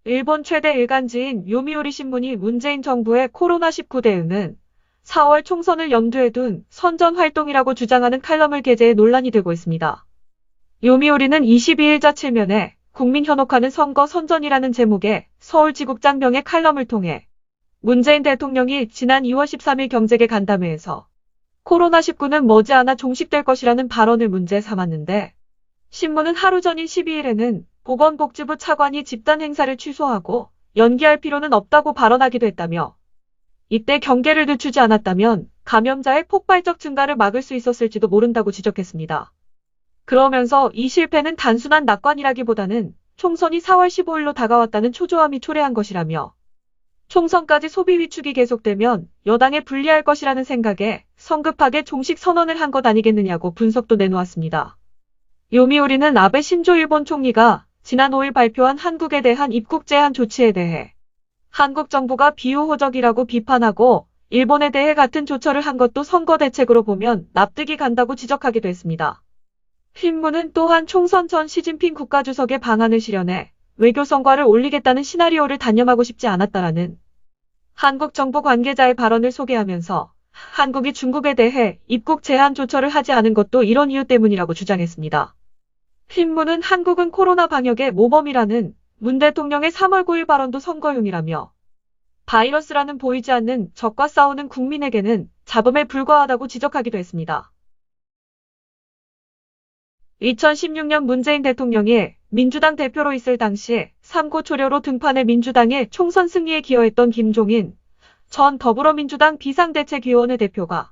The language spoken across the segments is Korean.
일본 최대 일간지인 요미우리 신문이 문재인 정부의 코로나19 대응은 4월 총선을 염두에 둔 선전 활동이라고 주장하는 칼럼을 게재해 논란이 되고 있습니다. 요미우리는 22일자 7면에 국민 현혹하는 선거 선전이라는 제목의 서울지국장명의 칼럼을 통해 문재인 대통령이 지난 2월 13일 경제계 간담회에서 코로나19는 머지않아 종식될 것이라는 발언을 문제 삼았는데, 신문은 하루 전인 12일에는 보건복지부 차관이 집단 행사를 취소하고 연기할 필요는 없다고 발언하기도 했다며, 이때 경계를 늦추지 않았다면 감염자의 폭발적 증가를 막을 수 있었을지도 모른다고 지적했습니다. 그러면서 이 실패는 단순한 낙관이라기보다는 총선이 4월 15일로 다가왔다는 초조함이 초래한 것이라며, 총선까지 소비 위축이 계속되면 여당에 불리할 것이라는 생각에 성급하게 종식 선언을 한 것 아니겠느냐고 분석도 내놓았습니다. 요미우리는 아베 신조 일본 총리가 지난 5일 발표한 한국에 대한 입국 제한 조치에 대해 한국 정부가 비우호적이라고 비판하고 일본에 대해 같은 조처를 한 것도 선거 대책으로 보면 납득이 간다고 지적하기도 했습니다. 신문은 또한 총선 전 시진핑 국가주석의 방안을 실현해 외교 성과를 올리겠다는 시나리오를 단념하고 싶지 않았다라는 한국 정부 관계자의 발언을 소개하면서 한국이 중국에 대해 입국 제한 조처를 하지 않은 것도 이런 이유 때문이라고 주장했습니다. 신문은 한국은 코로나 방역의 모범이라는 문 대통령의 3월 9일 발언도 선거용이라며, 바이러스라는 보이지 않는 적과 싸우는 국민에게는 잡음에 불과하다고 지적하기도 했습니다. 2016년 문재인 대통령이 민주당 대표로 있을 당시 삼고초려로 등판해 민주당의 총선 승리에 기여했던 김종인 전 더불어민주당 비상대책위원회 대표가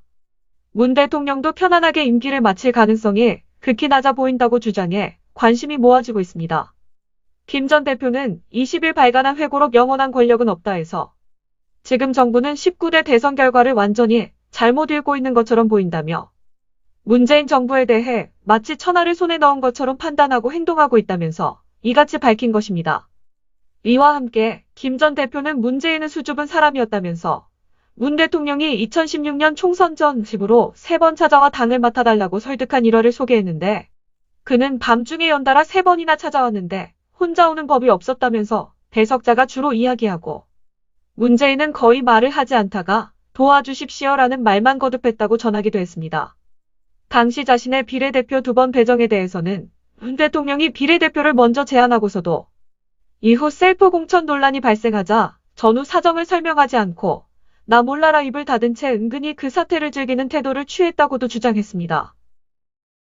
문 대통령도 편안하게 임기를 마칠 가능성이 극히 낮아 보인다고 주장해 관심이 모아지고 있습니다. 김 전 대표는 20일 발간한 회고록 영원한 권력은 없다 해서 지금 정부는 19대 대선 결과를 완전히 잘못 읽고 있는 것처럼 보인다며, 문재인 정부에 대해 마치 천하를 손에 넣은 것처럼 판단하고 행동하고 있다면서 이같이 밝힌 것입니다. 이와 함께 김 전 대표는 문재인은 수줍은 사람이었다면서 문 대통령이 2016년 총선 전 집으로 3번 찾아와 당을 맡아달라고 설득한 일화를 소개했는데, 그는 밤중에 연달아 3번이나 찾아왔는데 혼자 오는 법이 없었다면서 배석자가 주로 이야기하고, 문재인은 거의 말을 하지 않다가 도와주십시오라는 말만 거듭했다고 전하기도 했습니다. 당시 자신의 비례대표 2번 배정에 대해서는 문 대통령이 비례대표를 먼저 제안하고서도 이후 셀프 공천 논란이 발생하자 전후 사정을 설명하지 않고 나 몰라라 입을 닫은 채 은근히 그 사태를 즐기는 태도를 취했다고도 주장했습니다.